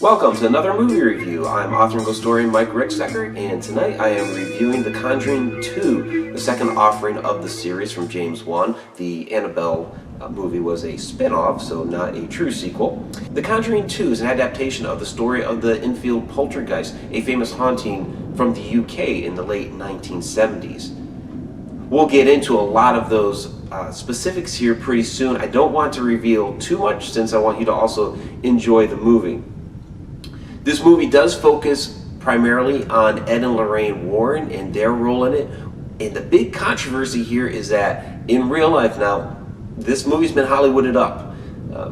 Welcome to another movie review. I'm author and ghost historian Mike Ricksecker, and tonight I am reviewing The Conjuring 2, the second offering of the series from James Wan. The Annabelle movie was a spin-off, so not a true sequel. The Conjuring 2 is an adaptation of the story of the Enfield Poltergeist, a famous haunting from the UK in the late 1970s. We'll get into a lot of those specifics here pretty soon. I don't want to reveal too much since I want you to also enjoy the movie. This movie does focus primarily on Ed and Lorraine Warren and their role in it. And the big controversy here is that in real life now, this movie's been Hollywooded up.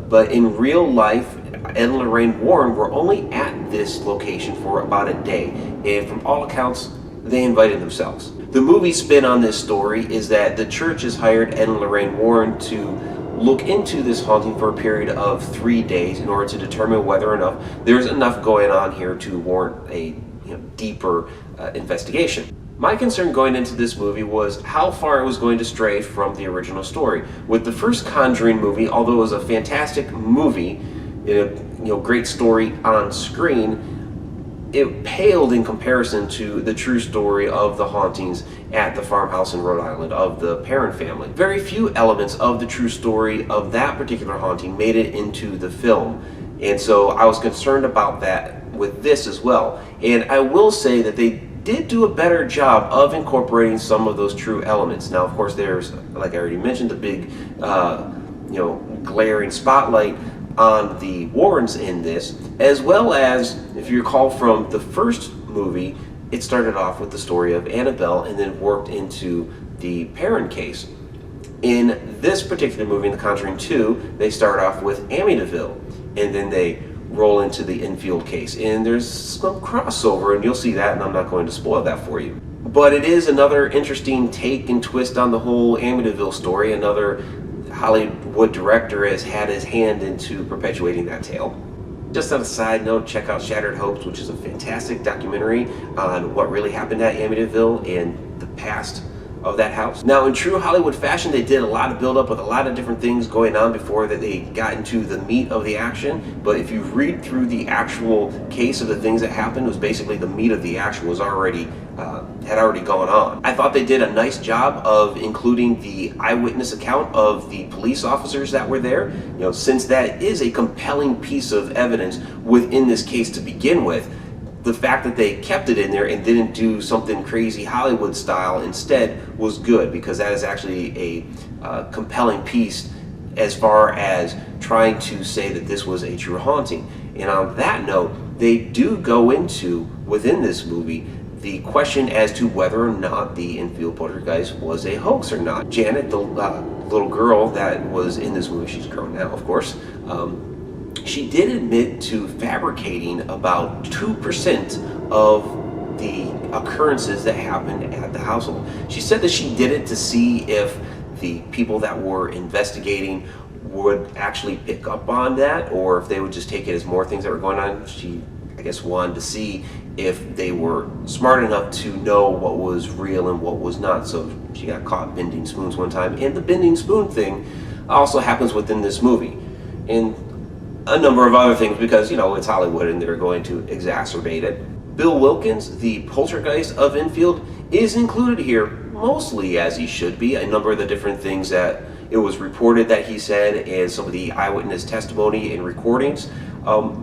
But in real life, Ed and Lorraine Warren were only at this location for about a day. And from all accounts, they invited themselves. The movie spin on this story is that the church has hired Ed and Lorraine Warren to look into this haunting for a period of 3 days in order to determine whether or not there's enough going on here to warrant a deeper investigation. My concern going into this movie was how far it was going to stray from the original story. With the first Conjuring movie, although it was a fantastic movie, great story on screen, it paled in comparison to the true story of the hauntings at the farmhouse in Rhode Island of the Perron family. Very few elements of the true story of that particular haunting made it into the film, and so I was concerned about that with this as well. And I will say that they did do a better job of incorporating some of those true elements. Now, of course, there's, like I already mentioned, the big glaring spotlight on the Warrens in this, as well as, if you recall from the first movie, it started off with the story of Annabelle and then worked into the Perron case. In this particular movie, in The Conjuring 2, they start off with Amityville, and then they roll into the Enfield case. And there's some crossover, and you'll see that, and I'm not going to spoil that for you. But it is another interesting take and twist on the whole Amityville story. Another Hollywood director has had his hand into perpetuating that tale. Just on a side note, check out Shattered Hopes, which is a fantastic documentary on what really happened at Amityville and the past of that house. Now, in true Hollywood fashion, they did a lot of build-up with a lot of different things going on before that they got into the meat of the action. But if you read through the actual case of the things that happened, it was basically the meat of the action was already had already gone on. I thought they did a nice job of including the eyewitness account of the police officers that were there. Since that is a compelling piece of evidence within this case to begin with, the fact that they kept it in there and didn't do something crazy Hollywood style instead was good, because that is actually a compelling piece as far as trying to say that this was a true haunting. And on that note, they do go into, within this movie, the question as to whether or not the Enfield Poltergeist was a hoax or not. Janet, the little girl that was in this movie, she's grown now, of course, she did admit to fabricating about 2% of the occurrences that happened at the household. She said that she did it to see if the people that were investigating would actually pick up on that, or if they would just take it as more things that were going on. She, I guess, wanted to see if they were smart enough to know what was real and what was not. So she got caught bending spoons one time, and the bending spoon thing also happens within this movie. And a number of other things, because it's Hollywood and they're going to exacerbate it. Bill Wilkins, the poltergeist of Enfield, is included here mostly as he should be. A number of the different things that it was reported that he said, and some of the eyewitness testimony and recordings,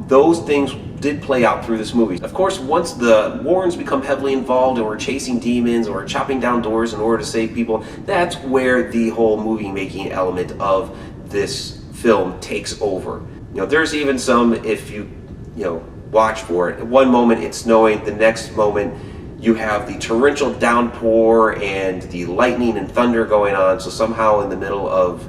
those things did play out through this movie. Of course, once the Warrens become heavily involved and we're chasing demons or chopping down doors in order to save people, that's where the whole movie making element of this film takes over. There's even some, if you watch for it, at one moment it's snowing, the next moment you have the torrential downpour and the lightning and thunder going on. So somehow in the middle of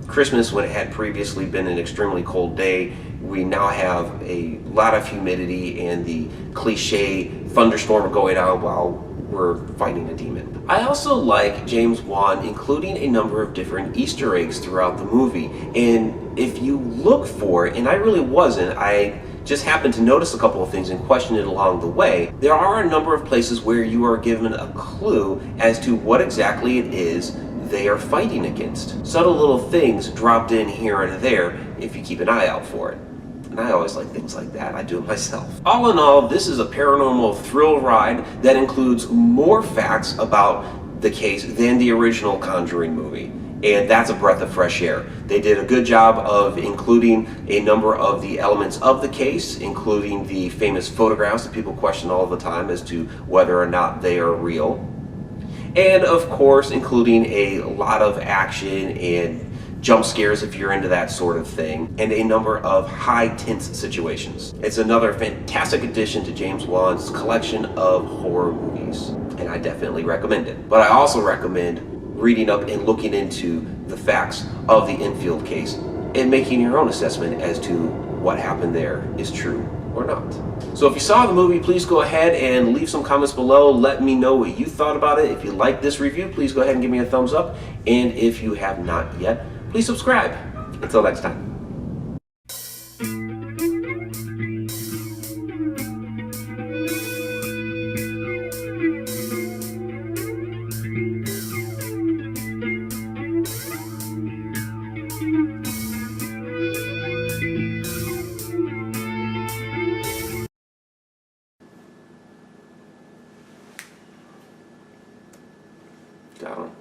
Christmas, when it had previously been an extremely cold day, we now have a lot of humidity and the cliche thunderstorm going on while we're fighting a demon. I also like James Wan including a number of different Easter eggs throughout the movie. And if you look for it, and I really wasn't, I just happened to notice a couple of things and question it along the way, there are a number of places where you are given a clue as to what exactly it is they are fighting against. Subtle little things dropped in here and there if you keep an eye out for it. And I always like things like that. I do it myself. All in all, this is a paranormal thrill ride that includes more facts about the case than the original Conjuring movie. And that's a breath of fresh air. They did a good job of including a number of the elements of the case, including the famous photographs that people question all the time as to whether or not they are real. And of course, including a lot of action and jump scares if you're into that sort of thing, and a number of high tense situations. It's another fantastic addition to James Wan's collection of horror movies, and I definitely recommend it. But I also recommend reading up and looking into the facts of the Enfield case and making your own assessment as to what happened there is true or not. So if you saw the movie, please go ahead and leave some comments below. Let me know what you thought about it. If you like this review, please go ahead and give me a thumbs up. And if you have not yet, please subscribe. Until next time. Got him.